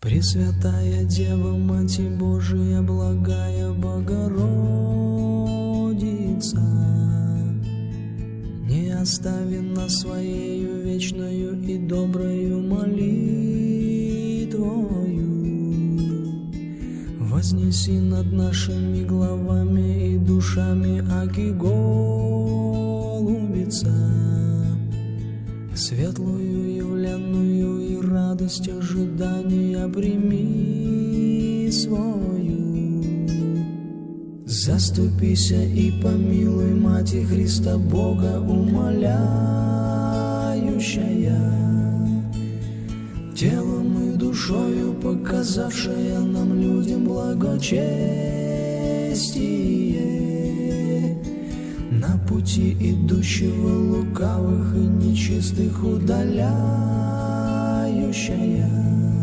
Пресвятая Дева, Мать Божия, благая Богородица, не остави нас Своею вечною и доброю молитвою. Вознеси над нашими главами и душами, аки голубица, светлую явленную и радость ожидания прими свою. Заступися и помилуй, Мати Христа Бога умоляющая, телом и душою показавшая нам людям благочестие, на пути идущего лукавых и нечистых удаляющая.